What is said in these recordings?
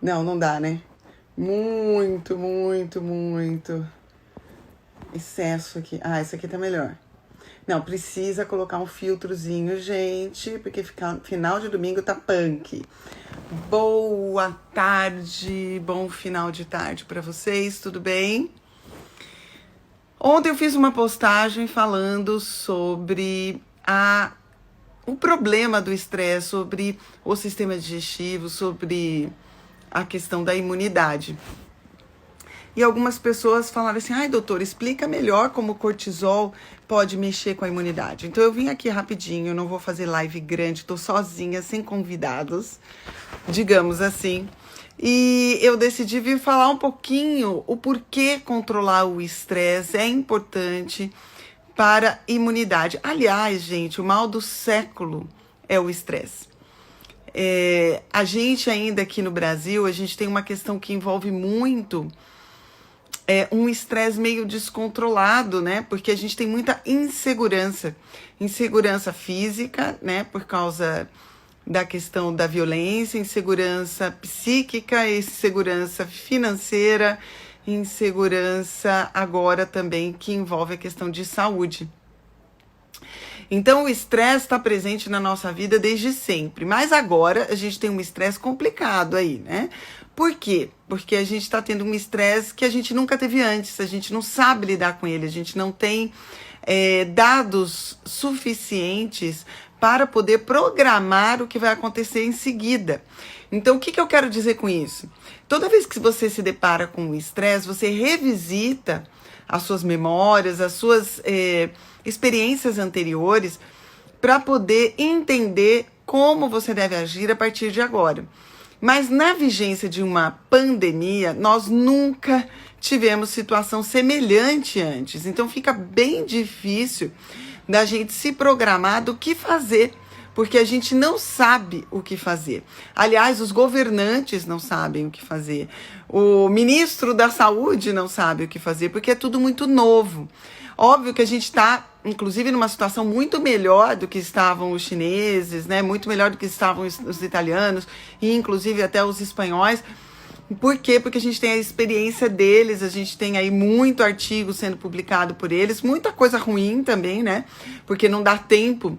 Não, não dá, né? Muito excesso aqui. Ah, esse aqui tá melhor. Não, precisa colocar um filtrozinho, gente, porque final de domingo tá punk. Boa tarde, bom final de tarde pra vocês, tudo bem? Ontem eu fiz uma postagem falando sobre o problema do estresse, sobre o sistema digestivo, sobre a questão da imunidade. E algumas pessoas falaram assim, ai doutor, explica melhor como o cortisol pode mexer com a imunidade. Então eu vim aqui rapidinho, eu não vou fazer live grande, tô sozinha, sem convidados, digamos assim. E eu decidi vir falar um pouquinho o porquê controlar o estresse é importante para a imunidade. Aliás, gente, o mal do século é o estresse. A gente ainda aqui no Brasil, a gente tem uma questão que envolve muito um estresse meio descontrolado, né? Porque a gente tem muita insegurança. Insegurança física, né? Por causa da questão da violência, insegurança psíquica, insegurança financeira, insegurança agora também que envolve a questão de saúde. Então, o estresse está presente na nossa vida desde sempre. Mas agora a gente tem um estresse complicado aí, né? Por quê? Porque a gente está tendo um estresse que a gente nunca teve antes. A gente não sabe lidar com ele. A gente não tem dados suficientes para poder programar o que vai acontecer em seguida. Então, o que eu quero dizer com isso? Toda vez que você se depara com o estresse, você revisita as suas memórias, as suas experiências anteriores, para poder entender como você deve agir a partir de agora. Mas na vigência de uma pandemia, nós nunca tivemos situação semelhante antes. Então fica bem difícil da gente se programar do que fazer, porque a gente não sabe o que fazer. Aliás, os governantes não sabem o que fazer. O ministro da Saúde não sabe o que fazer, porque é tudo muito novo. Óbvio que a gente está, inclusive, numa situação muito melhor do que estavam os chineses, né? Muito melhor do que estavam os italianos e, inclusive, até os espanhóis. Por quê? Porque a gente tem a experiência deles, a gente tem aí muito artigo sendo publicado por eles, muita coisa ruim também, né? Porque não dá tempo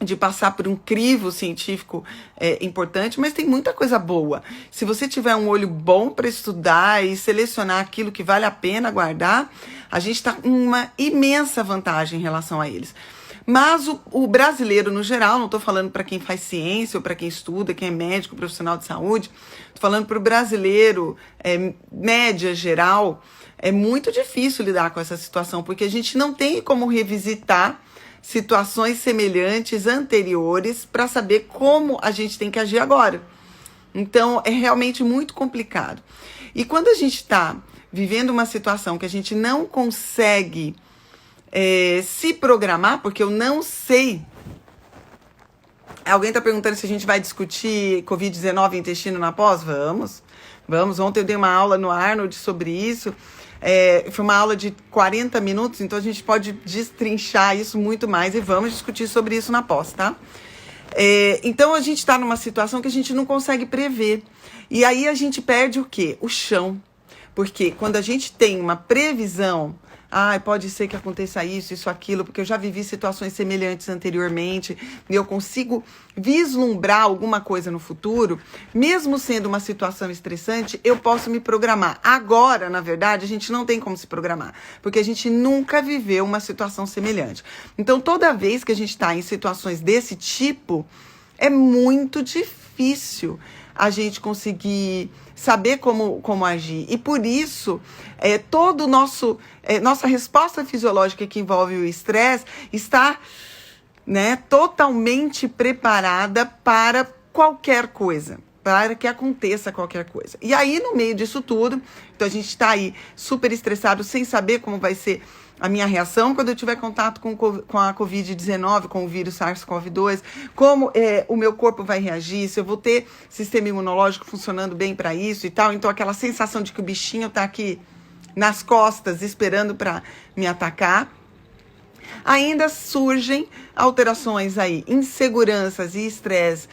de passar por um crivo científico importante, mas tem muita coisa boa. Se você tiver um olho bom para estudar e selecionar aquilo que vale a pena guardar, a gente está em uma imensa vantagem em relação a eles. Mas o brasileiro, no geral, não estou falando para quem faz ciência ou para quem estuda, quem é médico, profissional de saúde, estou falando para o brasileiro, média, geral, é muito difícil lidar com essa situação, porque a gente não tem como revisitar situações semelhantes anteriores para saber como a gente tem que agir agora. Então, é realmente muito complicado. E quando a gente está vivendo uma situação que a gente não consegue se programar, porque eu não sei. Alguém está perguntando se a gente vai discutir Covid-19 e intestino na pós? Vamos. Ontem eu dei uma aula no Arnold sobre isso. Foi uma aula de 40 minutos, então a gente pode destrinchar isso muito mais e vamos discutir sobre isso na pós, tá? Então a gente está numa situação que a gente não consegue prever. E aí a gente perde o quê? O chão. Porque quando a gente tem uma previsão, pode ser que aconteça isso, aquilo, porque eu já vivi situações semelhantes anteriormente, e eu consigo vislumbrar alguma coisa no futuro, mesmo sendo uma situação estressante, eu posso me programar. Agora, na verdade, a gente não tem como se programar, porque a gente nunca viveu uma situação semelhante. Então, toda vez que a gente está em situações desse tipo, é muito difícil a gente conseguir saber como agir. E por isso, todo nossa resposta fisiológica que envolve o estresse está, né, totalmente preparada para qualquer coisa, para que aconteça qualquer coisa. E aí, no meio disso tudo, então a gente está aí super estressado, sem saber como vai ser a minha reação quando eu tiver contato com a Covid-19, com o vírus SARS-CoV-2, como o meu corpo vai reagir, se eu vou ter sistema imunológico funcionando bem para isso e tal. Então, aquela sensação de que o bichinho está aqui nas costas esperando para me atacar. Ainda surgem alterações aí, inseguranças e estresse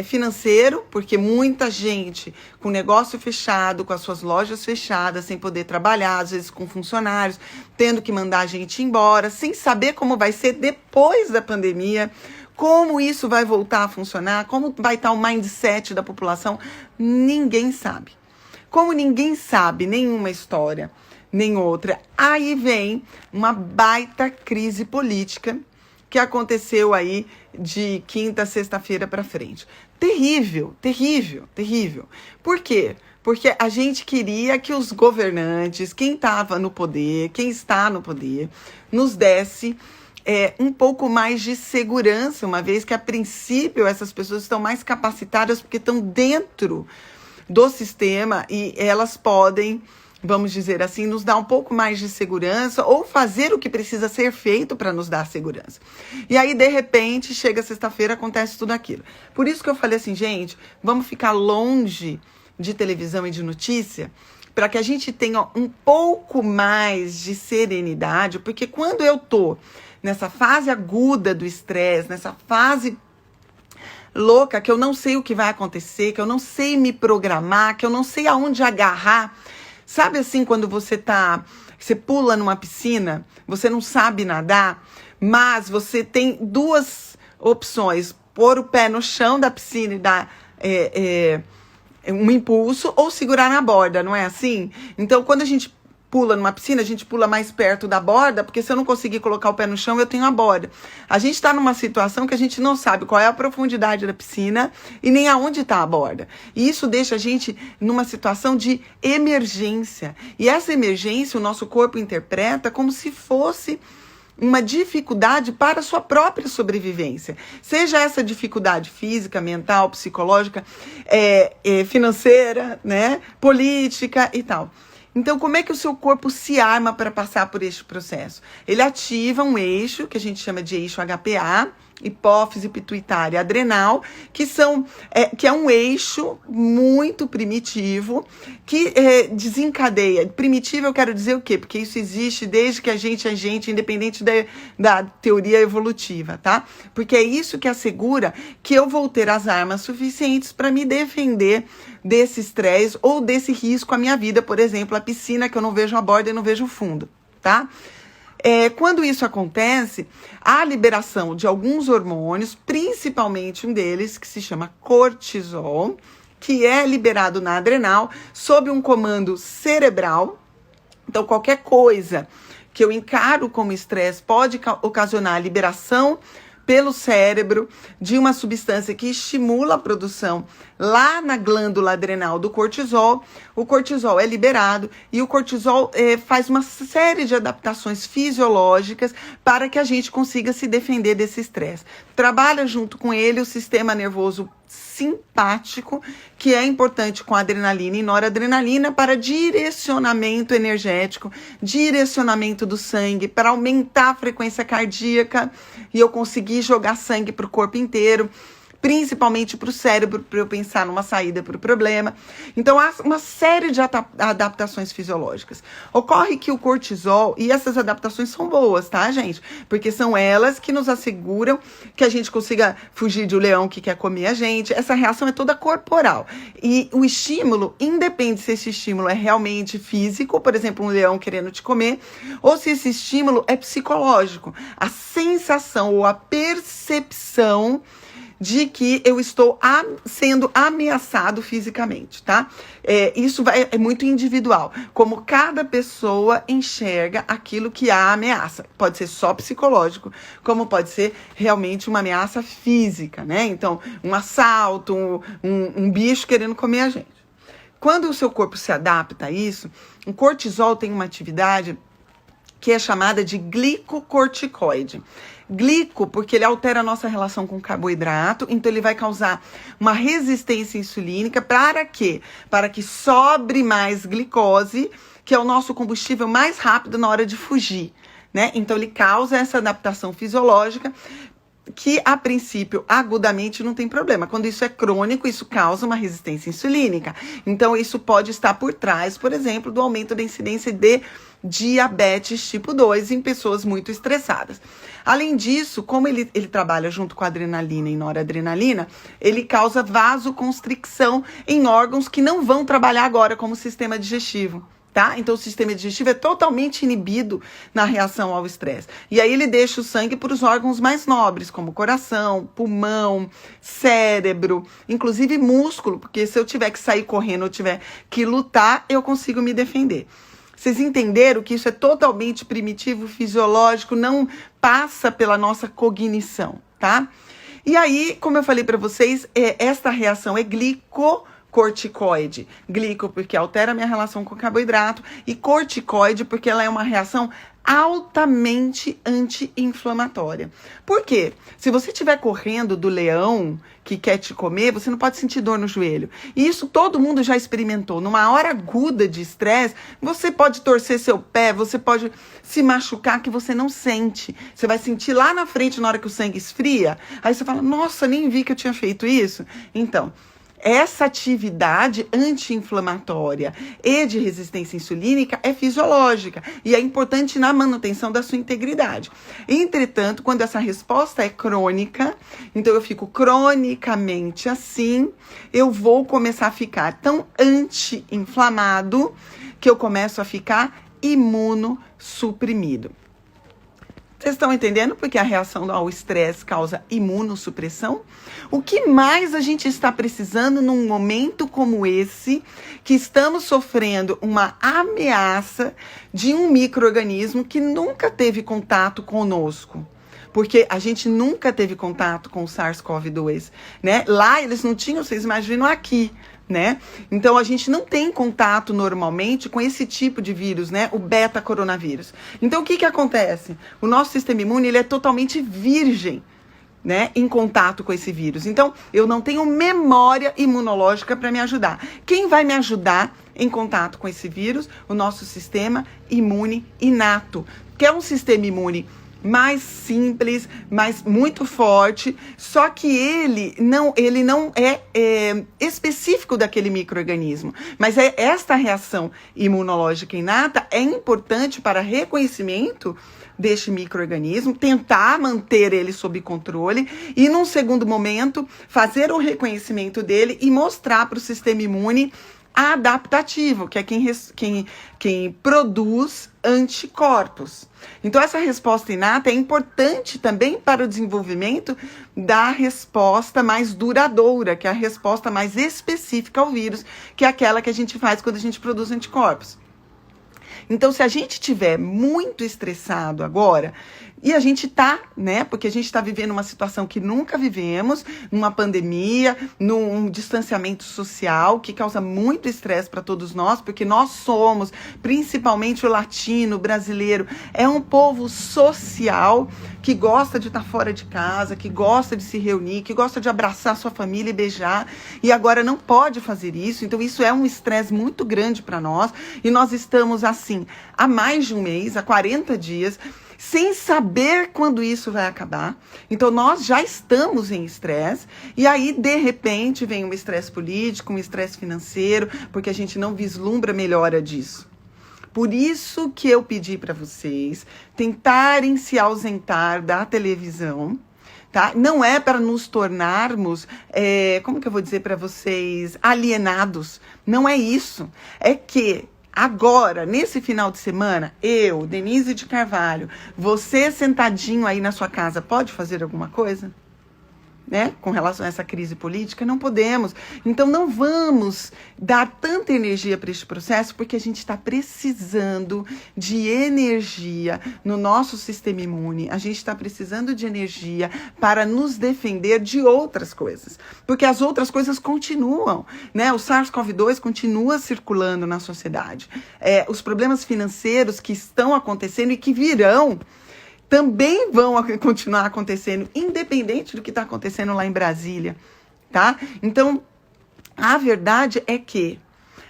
financeiro, porque muita gente com negócio fechado, com as suas lojas fechadas, sem poder trabalhar, às vezes com funcionários, tendo que mandar a gente embora, sem saber como vai ser depois da pandemia, como isso vai voltar a funcionar, como vai estar o mindset da população, ninguém sabe. Como ninguém sabe nenhuma história, nem outra, aí vem uma baita crise política que aconteceu aí de quinta a sexta-feira para frente. Terrível, terrível, terrível. Por quê? Porque a gente queria que os governantes, quem estava no poder, quem está no poder, nos desse um pouco mais de segurança, uma vez que, a princípio, essas pessoas estão mais capacitadas porque estão dentro do sistema e elas podem, vamos dizer assim, nos dar um pouco mais de segurança ou fazer o que precisa ser feito para nos dar segurança. E aí, de repente, chega sexta-feira, acontece tudo aquilo. Por isso que eu falei assim, gente, vamos ficar longe de televisão e de notícia para que a gente tenha um pouco mais de serenidade, porque quando eu tô nessa fase aguda do estresse, nessa fase louca, que eu não sei o que vai acontecer, que eu não sei me programar, que eu não sei aonde agarrar. Sabe assim, quando você pula numa piscina, você não sabe nadar, mas você tem duas opções: pôr o pé no chão da piscina e dar um impulso, ou segurar na borda, não é assim? Então, quando a gente pula numa piscina, a gente pula mais perto da borda, porque se eu não conseguir colocar o pé no chão, eu tenho a borda. A gente está numa situação que a gente não sabe qual é a profundidade da piscina e nem aonde está a borda. E isso deixa a gente numa situação de emergência. E essa emergência, o nosso corpo interpreta como se fosse uma dificuldade para a sua própria sobrevivência. Seja essa dificuldade física, mental, psicológica, financeira, né, política e tal. Então, como é que o seu corpo se arma para passar por este processo? Ele ativa um eixo, que a gente chama de eixo HPA, hipófise pituitária adrenal, que é um eixo muito primitivo, que desencadeia. Primitivo eu quero dizer o quê? Porque isso existe desde que a gente é gente, independente da teoria evolutiva, tá? Porque é isso que assegura que eu vou ter as armas suficientes para me defender desse estresse ou desse risco à minha vida, por exemplo, a piscina, que eu não vejo a borda e não vejo o fundo, tá? Quando isso acontece, há a liberação de alguns hormônios, principalmente um deles, que se chama cortisol, que é liberado na adrenal sob um comando cerebral. Então, qualquer coisa que eu encaro como estresse pode ocasionar a liberação pelo cérebro de uma substância que estimula a produção lá na glândula adrenal do cortisol. O cortisol é liberado e o cortisol faz uma série de adaptações fisiológicas para que a gente consiga se defender desse estresse. Trabalha junto com ele o sistema nervoso simpático, que é importante com adrenalina e noradrenalina para direcionamento energético, direcionamento do sangue, para aumentar a frequência cardíaca e eu conseguir jogar sangue para o corpo inteiro, principalmente para o cérebro, para eu pensar numa saída para o problema. Então, há uma série de adaptações fisiológicas. Ocorre que o cortisol, e essas adaptações são boas, tá, gente? Porque são elas que nos asseguram que a gente consiga fugir de um leão que quer comer a gente. Essa reação é toda corporal. E o estímulo, independe se esse estímulo é realmente físico, por exemplo, um leão querendo te comer, ou se esse estímulo é psicológico. A sensação ou a percepção de que eu estou sendo ameaçado fisicamente, tá? Isso é muito individual. Como cada pessoa enxerga aquilo que há ameaça. Pode ser só psicológico, como pode ser realmente uma ameaça física, né? Então, um assalto, um bicho querendo comer a gente. Quando o seu corpo se adapta a isso, o cortisol tem uma atividade que é chamada de glicocorticoide. Glico, porque ele altera a nossa relação com o carboidrato, então ele vai causar uma resistência insulínica. Para quê? Para que sobre mais glicose, que é o nosso combustível mais rápido na hora de fugir, né? Então ele causa essa adaptação fisiológica que, a princípio, agudamente não tem problema. Quando isso é crônico, isso causa uma resistência insulínica. Então, isso pode estar por trás, por exemplo, do aumento da incidência de diabetes tipo 2 em pessoas muito estressadas. Além disso, como ele trabalha junto com a adrenalina e noradrenalina, ele causa vasoconstricção em órgãos que não vão trabalhar agora como sistema digestivo. Tá? Então, o sistema digestivo é totalmente inibido na reação ao estresse. E aí ele deixa o sangue para os órgãos mais nobres, como coração, pulmão, cérebro, inclusive músculo, porque se eu tiver que sair correndo ou tiver que lutar, eu consigo me defender. Vocês entenderam que isso é totalmente primitivo, fisiológico, não passa pela nossa cognição, tá? E aí, como eu falei para vocês, esta reação é glicocorticoide. Glico porque altera a minha relação com o carboidrato e corticoide porque ela é uma reação altamente anti-inflamatória. Por quê? Se você estiver correndo do leão que quer te comer, você não pode sentir dor no joelho. E isso todo mundo já experimentou. Numa hora aguda de estresse, você pode torcer seu pé, você pode se machucar que você não sente. Você vai sentir lá na frente na hora que o sangue esfria. Aí você fala, nossa, nem vi que eu tinha feito isso. Então, essa atividade anti-inflamatória e de resistência insulínica é fisiológica e é importante na manutenção da sua integridade. Entretanto, quando essa resposta é crônica, então eu fico cronicamente assim, eu vou começar a ficar tão anti-inflamado que eu começo a ficar imunossuprimido. Vocês estão entendendo porque a reação ao estresse causa imunossupressão? O que mais a gente está precisando num momento como esse, que estamos sofrendo uma ameaça de um micro-organismo que nunca teve contato conosco? Porque a gente nunca teve contato com o SARS-CoV-2, né? Lá eles não tinham, vocês imaginam aqui, né? Então a gente não tem contato normalmente com esse tipo de vírus, né? O beta-coronavírus. Então o que acontece? O nosso sistema imune ele é totalmente virgem, né? Em contato com esse vírus. Então eu não tenho memória imunológica para me ajudar. Quem vai me ajudar em contato com esse vírus? O nosso sistema imune inato, que é um sistema imune mais simples, mas muito forte, só que ele não é específico daquele micro-organismo. Mas esta reação imunológica inata é importante para reconhecimento deste micro-organismo, tentar manter ele sob controle e, num segundo momento, fazer o reconhecimento dele e mostrar para o sistema imune adaptativo, que é quem produz anticorpos. Então, essa resposta inata é importante também para o desenvolvimento da resposta mais duradoura, que é a resposta mais específica ao vírus, que é aquela que a gente faz quando a gente produz anticorpos. Então, se a gente estiver muito estressado agora, e a gente tá, né? Porque a gente está vivendo uma situação que nunca vivemos, numa pandemia, num distanciamento social que causa muito estresse para todos nós, porque nós somos, principalmente o latino, o brasileiro, é um povo social que gosta de estar fora de casa, que gosta de se reunir, que gosta de abraçar sua família e beijar, e agora não pode fazer isso. Então isso é um estresse muito grande para nós, e nós estamos assim há mais de um mês, há 40 dias, sem saber quando isso vai acabar. Então, nós já estamos em estresse, e aí, de repente, vem um estresse político, um estresse financeiro, porque a gente não vislumbra melhora disso. Por isso que eu pedi para vocês tentarem se ausentar da televisão, tá? Não é para nos tornarmos, como que eu vou dizer para vocês, alienados. Não é isso. É que agora, nesse final de semana, eu, Denise de Carvalho, você sentadinho aí na sua casa, pode fazer alguma coisa? Né? Com relação a essa crise política, não podemos. Então, não vamos dar tanta energia para este processo, porque a gente está precisando de energia no nosso sistema imune. A gente está precisando de energia para nos defender de outras coisas. Porque as outras coisas continuam, né? O SARS-CoV-2 continua circulando na sociedade. Os problemas financeiros que estão acontecendo e que virão também vão continuar acontecendo, independente do que está acontecendo lá em Brasília, tá? Então, a verdade é que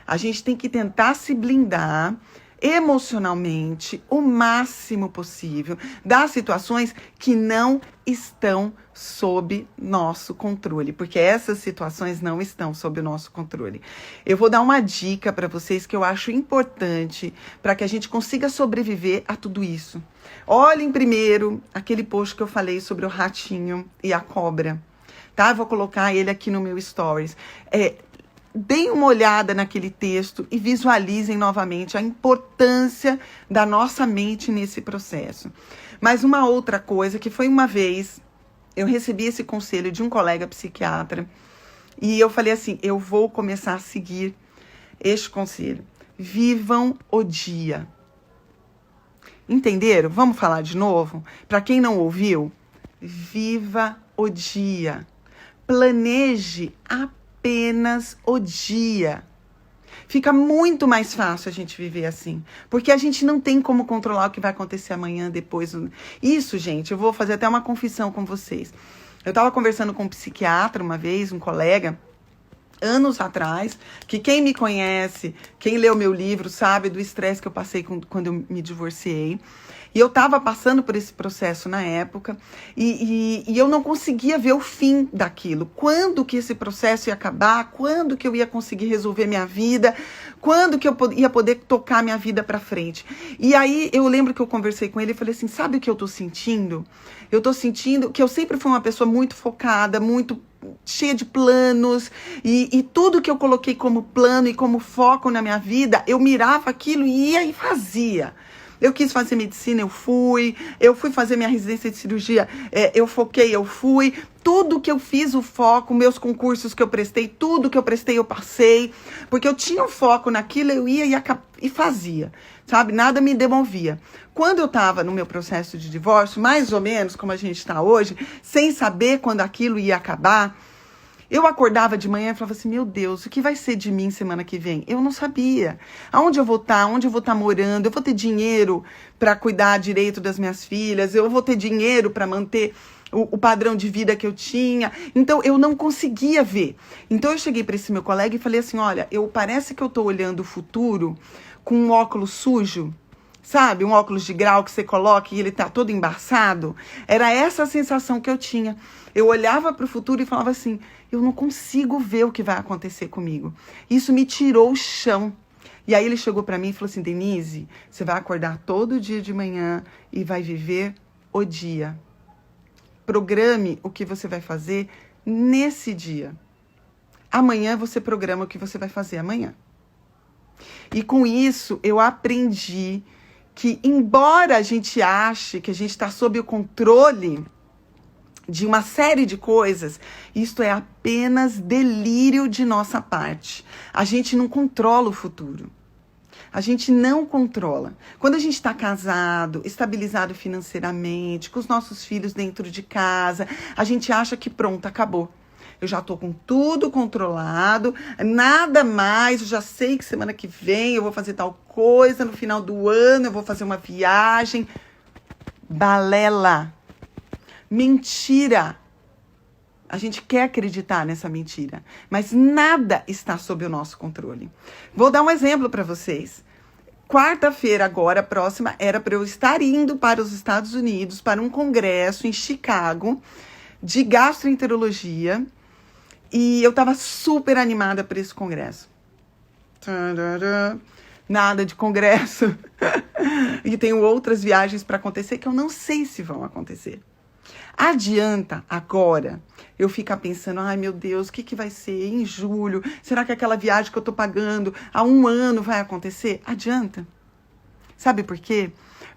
a gente tem que tentar se blindar emocionalmente o máximo possível das situações que não estão sob nosso controle, porque essas situações não estão sob o nosso controle. Eu vou dar uma dica para vocês que eu acho importante para que a gente consiga sobreviver a tudo isso. Olhem primeiro aquele post que eu falei sobre o ratinho e a cobra, tá? Eu vou colocar ele aqui no meu stories. Deem uma olhada naquele texto e visualizem novamente a importância da nossa mente nesse processo. Mas uma outra coisa, que foi uma vez, eu recebi esse conselho de um colega psiquiatra e eu falei assim, eu vou começar a seguir este conselho. Vivam o dia. Entenderam? Vamos falar de novo? Para quem não ouviu, viva o dia. Planeje apenas o dia. Fica muito mais fácil a gente viver assim, porque a gente não tem como controlar o que vai acontecer amanhã, depois. Isso, gente, eu vou fazer até uma confissão com vocês. Eu estava conversando com um psiquiatra uma vez, um colega, anos atrás, que quem me conhece, quem leu meu livro, sabe do estresse que eu passei quando eu me divorciei. E eu estava passando por esse processo na época e eu não conseguia ver o fim daquilo. Quando que esse processo ia acabar? Quando que eu ia conseguir resolver minha vida? Quando que eu ia poder tocar minha vida para frente? E aí eu lembro que eu conversei com ele e falei assim, sabe o que eu tô sentindo? Eu tô sentindo que eu sempre fui uma pessoa muito focada, muito cheia de planos e tudo que eu coloquei como plano e como foco na minha vida, eu mirava aquilo e ia e fazia. Eu quis fazer medicina, eu fui fazer minha residência de cirurgia, eu foquei, eu fui. Tudo que eu fiz, o foco, meus concursos que eu prestei, tudo que eu prestei, eu passei. Porque eu tinha um foco naquilo, eu ia e fazia, sabe? Nada me demovia. Quando eu estava no meu processo de divórcio, mais ou menos como a gente está hoje, sem saber quando aquilo ia acabar, eu acordava de manhã e falava assim, meu Deus, o que vai ser de mim semana que vem? Eu não sabia. Aonde eu vou estar? Onde eu vou estar morando? Eu vou ter dinheiro para cuidar direito das minhas filhas? Eu vou ter dinheiro para manter o padrão de vida que eu tinha? Então, eu não conseguia ver. Então, eu cheguei para esse meu colega e falei assim, olha, parece que eu estou olhando o futuro com um óculos sujo. Sabe, um óculos de grau que você coloca e ele tá todo embaçado? Era essa a sensação que eu tinha. Eu olhava para o futuro e falava assim, eu não consigo ver o que vai acontecer comigo. Isso me tirou o chão. E aí ele chegou para mim e falou assim, Denise, você vai acordar todo dia de manhã e vai viver o dia. Programe o que você vai fazer nesse dia. Amanhã você programa o que você vai fazer amanhã. E com isso eu aprendi que, embora a gente ache que a gente está sob o controle de uma série de coisas, isto é apenas delírio de nossa parte. A gente não controla o futuro. A gente não controla. Quando a gente está casado, estabilizado financeiramente, com os nossos filhos dentro de casa, a gente acha que pronto, acabou. Eu já estou com tudo controlado, nada mais, eu já sei que semana que vem eu vou fazer tal coisa, no final do ano eu vou fazer uma viagem. Balela. Mentira. A gente quer acreditar nessa mentira, mas nada está sob o nosso controle. Vou dar um exemplo para vocês. Quarta-feira, agora, próxima, era para eu estar indo para os Estados Unidos, para um congresso em Chicago, de gastroenterologia, e eu estava super animada para esse congresso. Nada de congresso. E tenho outras viagens para acontecer que eu não sei se vão acontecer. Adianta agora eu ficar pensando, ai meu Deus, o que vai ser em julho? Será que aquela viagem que eu tô pagando há 1 ano vai acontecer? Adianta. Sabe por quê?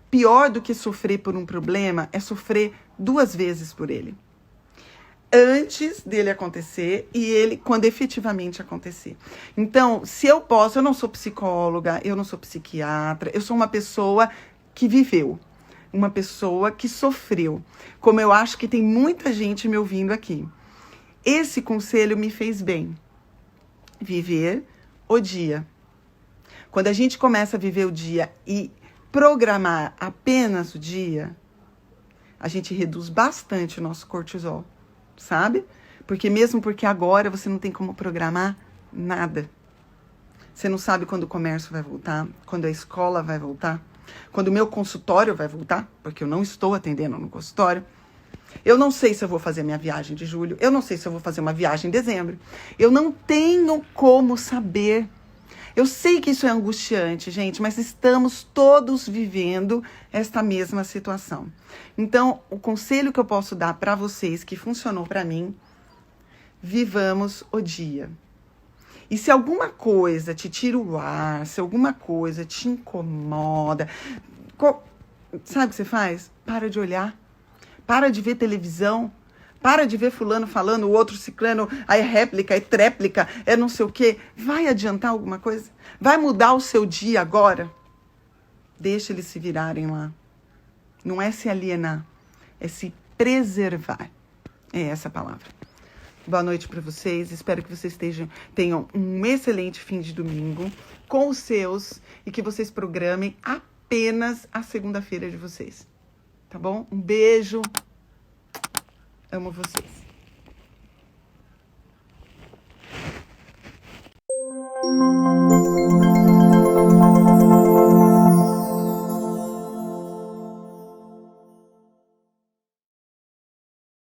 Pior do que sofrer por um problema é sofrer 2 vezes por ele. Antes dele acontecer e ele quando efetivamente acontecer. Então, se eu posso, eu não sou psicóloga, eu não sou psiquiatra, eu sou uma pessoa que viveu. Uma pessoa que sofreu, como eu acho que tem muita gente me ouvindo aqui. Esse conselho me fez bem. Viver o dia. Quando a gente começa a viver o dia e programar apenas o dia, a gente reduz bastante o nosso cortisol, sabe? Porque agora você não tem como programar nada. Você não sabe quando o comércio vai voltar, quando a escola vai voltar, quando o meu consultório vai voltar, porque eu não estou atendendo no consultório. Eu não sei se eu vou fazer minha viagem de julho, eu não sei se eu vou fazer uma viagem em dezembro. Eu não tenho como saber. Eu sei que isso é angustiante, gente, mas estamos todos vivendo esta mesma situação. Então, o conselho que eu posso dar para vocês, que funcionou para mim, vivamos o dia. E se alguma coisa te tira o ar, se alguma coisa te incomoda, sabe o que você faz? Para de olhar, para de ver televisão, para de ver fulano falando, o outro ciclano, aí é réplica, é tréplica, é não sei o quê. Vai adiantar alguma coisa? Vai mudar o seu dia agora? Deixa eles se virarem lá. Não é se alienar, é se preservar. É essa a palavra. Boa noite para vocês. Espero que vocês tenham um excelente fim de domingo com os seus e que vocês programem apenas a segunda-feira de vocês. Tá bom? Um beijo. Amo vocês.